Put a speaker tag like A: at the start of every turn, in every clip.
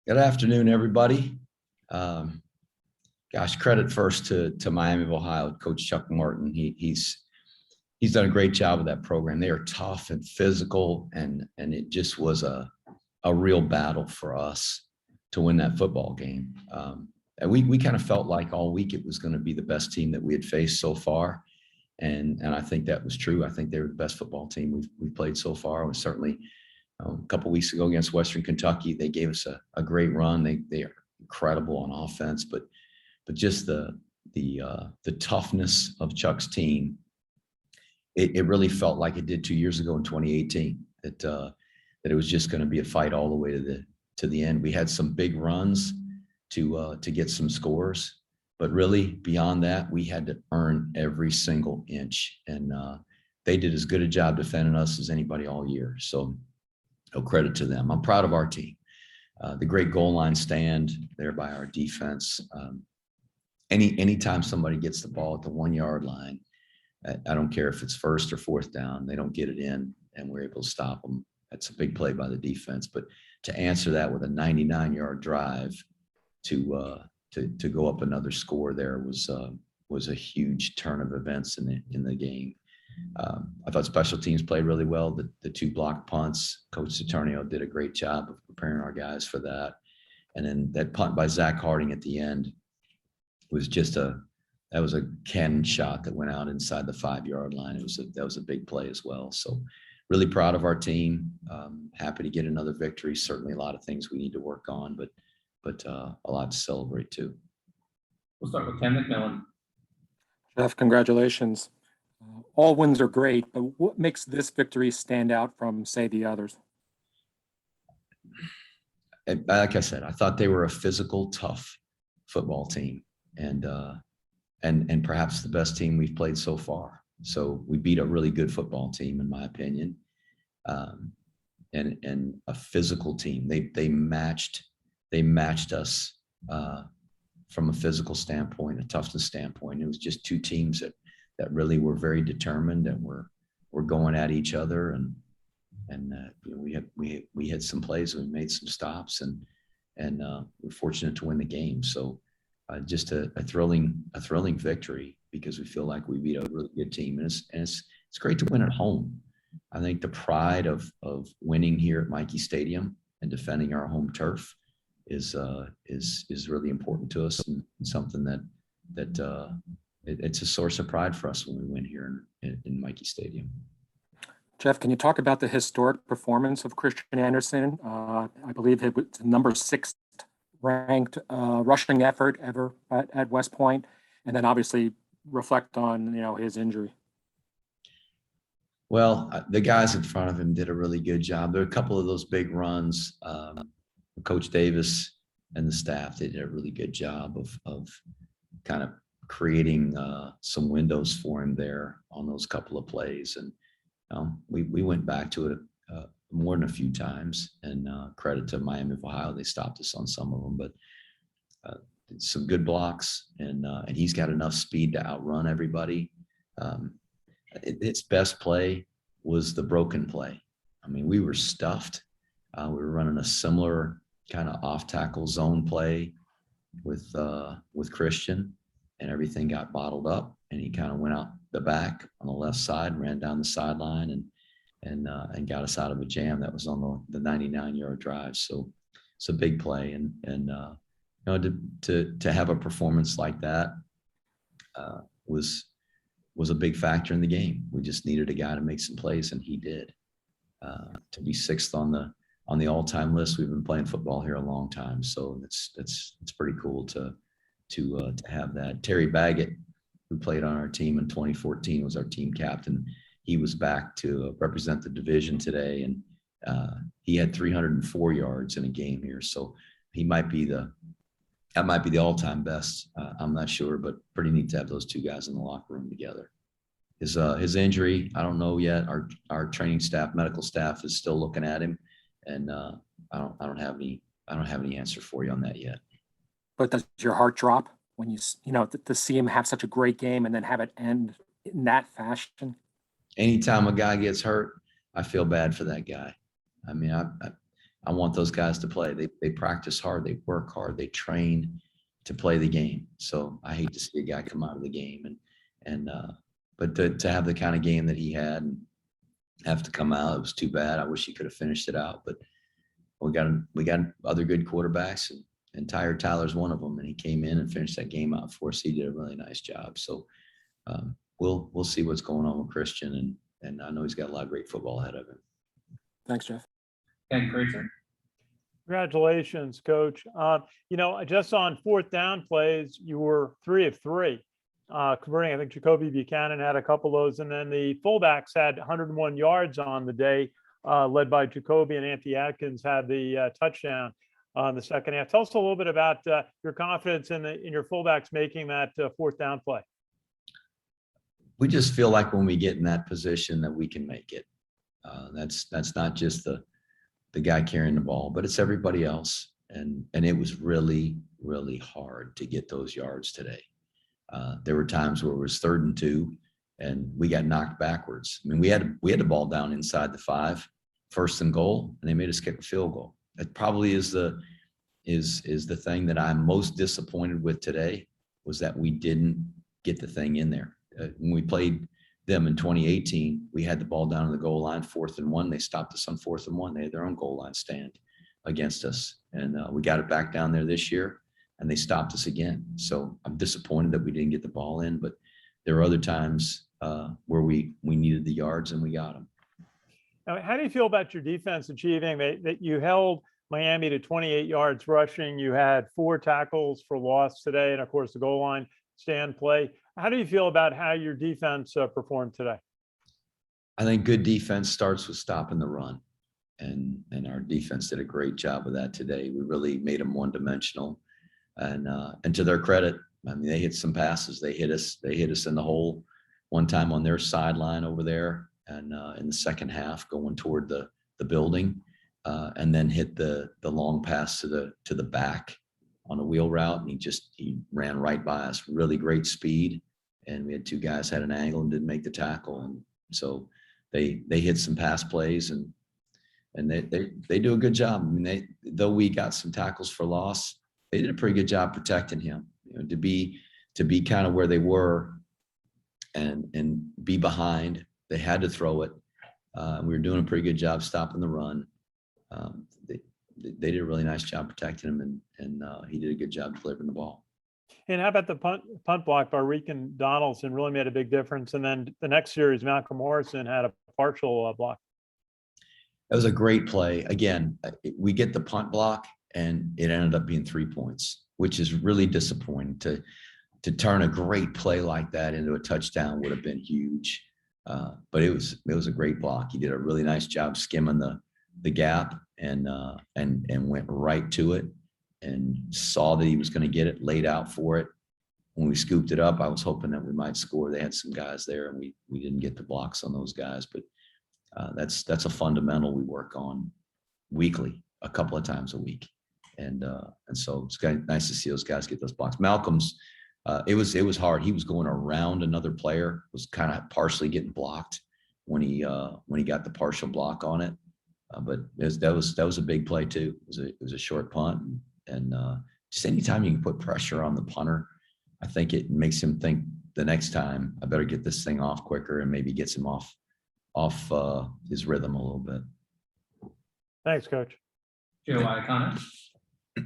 A: Good afternoon, everybody. Um, Credit first to Miami of Ohio, Coach Chuck Martin. He's done a great job with that program. They are tough and physical, and it just was a real battle for us to win that football game. And we kind of felt like all week it was going to be the best team that we had faced so far, and I think that was true. I think they were the best football team we've played so far. It was certainly a couple of weeks ago against Western Kentucky. They gave us a great run. They are incredible on offense, but just the toughness of Chuck's team, it really felt like it did 2 years ago in 2018. That it was just going to be a fight all the way to the end. We had some big runs to get some scores, but really beyond that, we had to earn every single inch, and they did as good a job defending us as anybody all year. So no credit to them. I'm proud of our team. The great goal line stand there by our defense. Anytime somebody gets the ball at the 1 yard line, I don't care if it's first or fourth down, they don't get it in and we're able to stop them. That's a big play by the defense. But to answer that with a 99-yard drive to go up another score there was a huge turn of events in the game. I thought special teams played really well. The two block punts, Coach Saturnio did a great job of preparing our guys for that. And then that punt by Zach Harding at the end was just a cannon shot that went out inside the 5 yard line. That was a big play as well. So really proud of our team. Happy to get another victory. Certainly a lot of things we need to work on, but a lot to celebrate too.
B: We'll start with Ken McMillan.
C: Jeff, congratulations. All wins are great, but what makes this victory stand out from, say, the others?
A: Like I said, I thought they were a physical, tough football team, and perhaps the best team we've played so far. So we beat a really good football team, in my opinion, and a physical team. They matched us from a physical standpoint, a toughness standpoint. It was just two teams that really were very determined and were going at each other, and we had some plays, we made some stops, and we're fortunate to win the game. So just a thrilling victory, because we feel like we beat a really good team, and it's great to win at home. I think the pride of winning here at Michie Stadium and defending our home turf is really important to us, and something that it's a source of pride for us when we win here in Michie Stadium.
C: Jeff, can you talk about the historic performance of Christian Anderson? I believe it was the number 6th ranked rushing effort ever at West Point, and then obviously reflect on his injury.
A: Well, the guys in front of him did a really good job. There were a couple of those big runs. Coach Davis and the staff, they did a really good job of kind of creating some windows for him there on those couple of plays. And we went back to it more than a few times, and credit to Miami of Ohio, they stopped us on some of them, but some good blocks, and he's got enough speed to outrun everybody. Its best play was the broken play. I mean, we were stuffed. We were running a similar kind of off tackle zone play with Christian, and everything got bottled up, and he kind of went out the back on the left side, ran down the sideline, and got us out of a jam that was on the 99-yard drive. So it's a big play, and to have a performance like that was a big factor in the game. We just needed a guy to make some plays, and he did. To be 6th on the all-time list, we've been playing football here a long time, so it's pretty cool to have that. Terry Baggett, who played on our team in 2014, was our team captain. He was back to represent the division today, and he had 304 yards in a game here. So that might be the all-time best. I'm not sure, but pretty neat to have those two guys in the locker room together. His injury, I don't know yet. Our training staff, medical staff, is still looking at him, and I don't have any answer for you on that yet.
C: But does your heart drop when you to see him have such a great game and then have it end in that fashion? Anytime
A: a guy gets hurt, I feel bad for that guy. I mean, I want those guys to play. They practice hard, they work hard, they train to play the game. So I hate to see a guy come out of the game but to have the kind of game that he had and have to come out, it was too bad. I wish he could have finished it out, but we got other good quarterbacks, and Tyler's one of them, and he came in and finished that game out for us. He did a really nice job. So we'll see what's going on with Christian, and I know he's got a lot of great football ahead of him.
C: Thanks, Jeff.
B: Ken Kreitzer.
D: Congratulations, Coach. Just on fourth down plays, you were 3 of 3 converting. I think Jacoby Buchanan had a couple of those, and then the fullbacks had 101 yards on the day, led by Jacoby, and Anthony Atkins had the touchdown in the second half. Tell us a little bit about your confidence in your fullbacks making that fourth down play.
A: We just feel like when we get in that position that we can make it. That's not just the guy carrying the ball, but it's everybody else. And it was really, really hard to get those yards today. There were times where it was 3rd and 2 and we got knocked backwards. I mean, we had the ball down inside the 5, 1st and goal, and they made us kick a field goal. That probably is the thing that I'm most disappointed with today, was that we didn't get the thing in there. When we played them in 2018, we had the ball down on the goal line, 4th and 1. They stopped us on 4th and 1. They had their own goal line stand against us. And we got it back down there this year, and they stopped us again. So I'm disappointed that we didn't get the ball in, but there were other times where we needed the yards and we got them.
D: Now, how do you feel about your defense achieving that you held Miami to 28 yards rushing? You had 4 tackles for loss today, and of course the goal line stand play. How do you feel about how your defense performed today?
A: I think good defense starts with stopping the run, and our defense did a great job of that today. We really made them one-dimensional, and to their credit, I mean, they hit some passes. They hit us in the hole one time on their sideline over there, and in the second half going toward the building, and then hit the long pass to the back on a wheel route, and he ran right by us. Really great speed, and we had 2 guys had an angle and didn't make the tackle, and so they hit some pass plays, and they do a good job. I mean, though we got some tackles for loss, they did a pretty good job protecting him. You know, to be kind of where they were and be behind, they had to throw it. We were doing a pretty good job stopping the run. They did a really nice job protecting him, and he did a good job delivering the ball.
D: And how about the punt block by Regan Donaldson? Really made a big difference. And then the next series, Malcolm Morrison had a partial block.
A: That was a great play. Again, we get the punt block, and it ended up being 3 points, which is really disappointing. To turn a great play like that into a touchdown would have been huge. But it was a great block. He did a really nice job skimming the gap and went right to it and saw that he was going to get it, laid out for it. When we scooped it up, I was hoping that we might score. They had some guys there, and we didn't get the blocks on those guys, but that's a fundamental we work on weekly, a couple of times a week. And so it's nice to see those guys get those blocks. Malcolm's, it was hard. He was going around another player, was kind of partially getting blocked when he got the partial block on it. But that was a big play too. It was a short punt, and just anytime you can put pressure on the punter, I think it makes him think the next time I better get this thing off quicker, and maybe gets him off his rhythm a little bit.
D: Thanks, Coach.
B: Joe Iacono.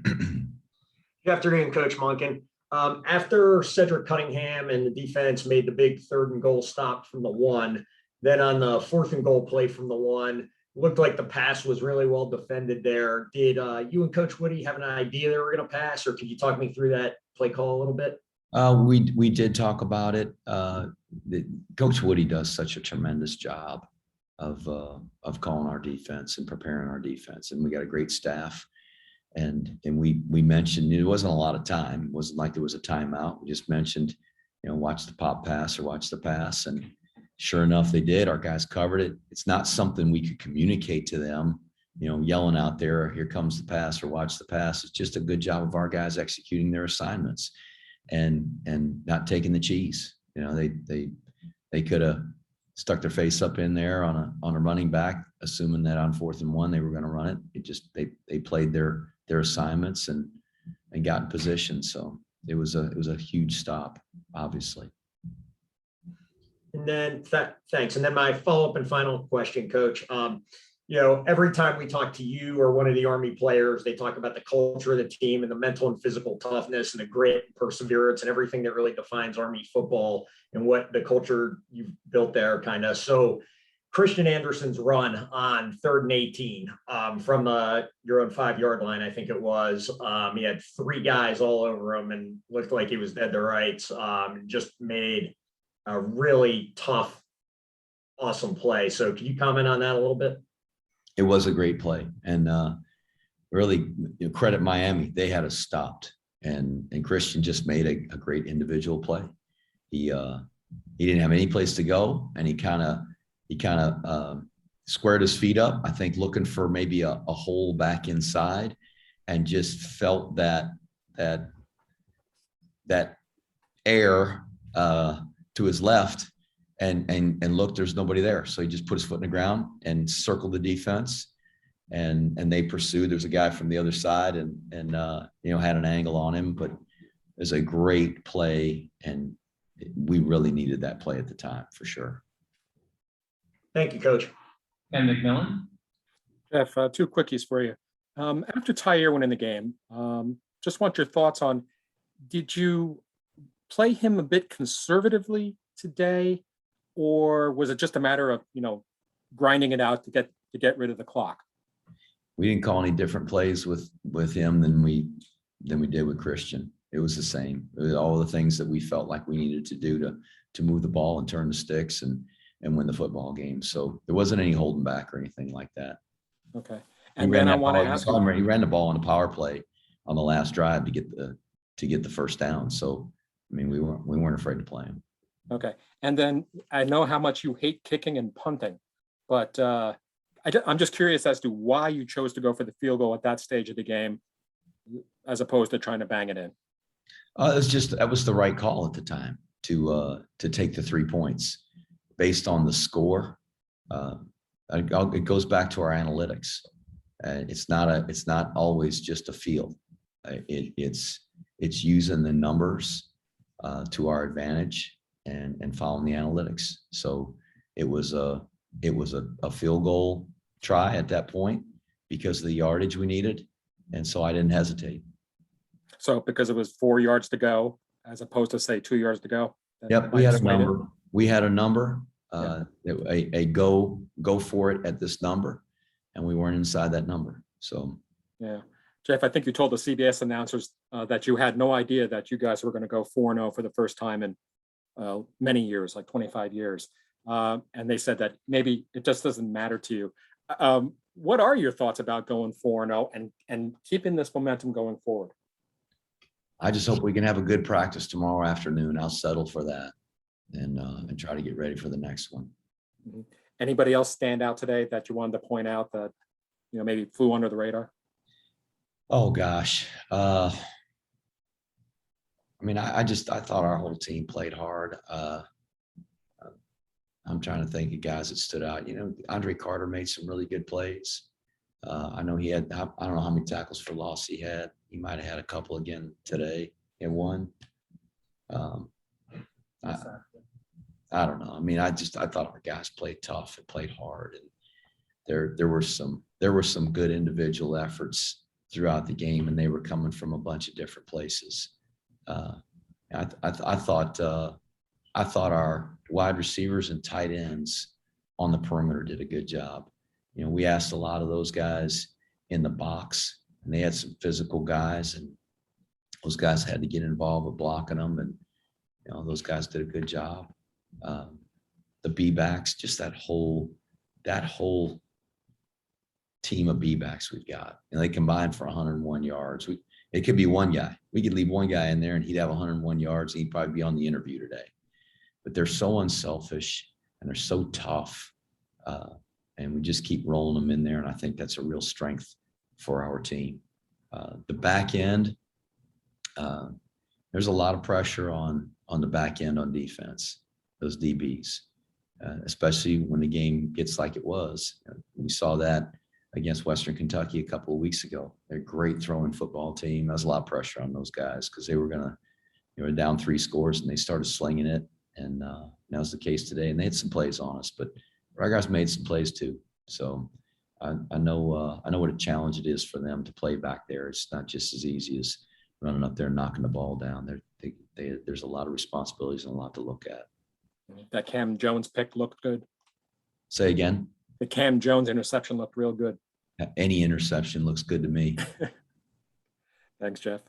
E: Good afternoon, Coach Monken. After Cedric Cunningham and the defense made the big 3rd and goal stop from the 1, then on the 4th and goal play from the 1, looked like the pass was really well defended there. Did you and Coach Woody have an idea they were going to pass, or could you talk me through that play call a little bit?
A: We did talk about it. Coach Woody does such a tremendous job of calling our defense and preparing our defense, and we got a great staff. And we mentioned it wasn't a lot of time. It wasn't like there was a timeout. We just mentioned, watch the pop pass or watch the pass, and sure enough, they did. Our guys covered it. It's not something we could communicate to them, yelling out there, here comes the pass or watch the pass. It's just a good job of our guys executing their assignments and not taking the cheese. They could have stuck their face up in there on a running back, assuming that on 4th and 1 they were going to run it. It just they played their assignments and got in position. So it was a huge stop, obviously.
E: And then thanks. And then my follow-up and final question, Coach. Every time we talk to you or one of the Army players, they talk about the culture of the team and the mental and physical toughness and the grit and perseverance and everything that really defines Army football and what the culture you've built there kind of. So Christian Anderson's run on 3rd and 18 from your own 5-yard line, I think it was. He had 3 guys all over him and looked like he was dead to rights. Just made a really tough, awesome play. So can you comment on that a little bit?
A: It was a great play, and really credit Miami. They had us stopped, and Christian just made a great individual play. He didn't have any place to go, and he kind of squared his feet up, I think, looking for maybe a hole back inside, and just felt that air to his left, and look, there's nobody there. So he just put his foot in the ground and circled the defense, and they pursued. There's a guy from the other side and had an angle on him, but it was a great play, and we really needed that play at the time for sure.
E: Thank you, Coach.
B: Ken McMillan.
C: Jeff, 2 quickies for you. After Tyre went in the game, just want your thoughts on, did you play him a bit conservatively today, or was it just a matter of, grinding it out to get rid of the clock?
A: We didn't call any different plays with him than we did with Christian. It was the same. It was all the things that we felt like we needed to do to move the ball and turn the sticks and win the football game. So there wasn't any holding back or anything like that.
C: Okay. And then I want to ask you,
A: he ran the ball on the power play on the last drive to get the first down. So I mean, we weren't afraid to play him.
C: okay. And then I know how much you hate kicking and punting, but I'm just curious as to why you chose to go for the field goal at that stage of the game, as opposed to trying to bang it in.
A: That was the right call at the time to take the 3 points based on the score. It goes back to our analytics. It's not always just a feel. It's using the numbers to our advantage and following the analytics. So it was a field goal try at that point because of the yardage we needed, and so I didn't hesitate.
C: So because it was 4 yards to go, as opposed to say 2 yards to go.
A: Yep, we had a number. We had a number, a go for it at this number, and we weren't inside that number. So
C: yeah, Jeff, I think you told the CBS announcers that you had no idea that you guys were going to go 4-0 for the first time in many years, like 25 years. And they said that maybe it just doesn't matter to you. What are your thoughts about going 4-0 and keeping this momentum going forward?
A: I just hope we can have a good practice tomorrow afternoon. I'll settle for that and try to get ready for the next one.
C: Mm-hmm. Anybody else stand out today that you wanted to point out that, maybe flew under the radar?
A: Oh gosh. I thought our whole team played hard. I'm trying to think of guys that stood out. Andre Carter made some really good plays. I know he had, I don't know how many tackles for loss he had. He might've had a couple again today. He had one. I don't know. I mean, I thought our guys played tough and played hard, and there were some good individual efforts throughout the game, and they were coming from a bunch of different places. I thought our wide receivers and tight ends on the perimeter did a good job. We asked a lot of those guys in the box, and they had some physical guys, and those guys had to get involved with blocking them, and those guys did a good job. The B-backs, just that whole team of B-backs we've got, they combined for 101 yards. It could be one guy. We could leave one guy in there and he'd have 101 yards. And he'd probably be on the interview today. But they're so unselfish and they're so tough. And we just keep rolling them in there. And I think that's a real strength for our team. The back end, there's a lot of pressure on the back end on defense, those DBs. especially when the game gets like it was. We saw that against Western Kentucky a couple of weeks ago. They're a great throwing football team. There was a lot of pressure on those guys because they were down 3 scores and they started slinging it. And that was the case today. And they had some plays on us, but our guys made some plays too. So I know what a challenge it is for them to play back there. It's not just as easy as running up there and knocking the ball down. There's a lot of responsibilities and a lot to look at.
C: That Cam Jones pick looked good.
A: Say again?
C: The Cam Jones interception looked real good.
A: Any interception looks good to me.
C: Thanks, Jeff.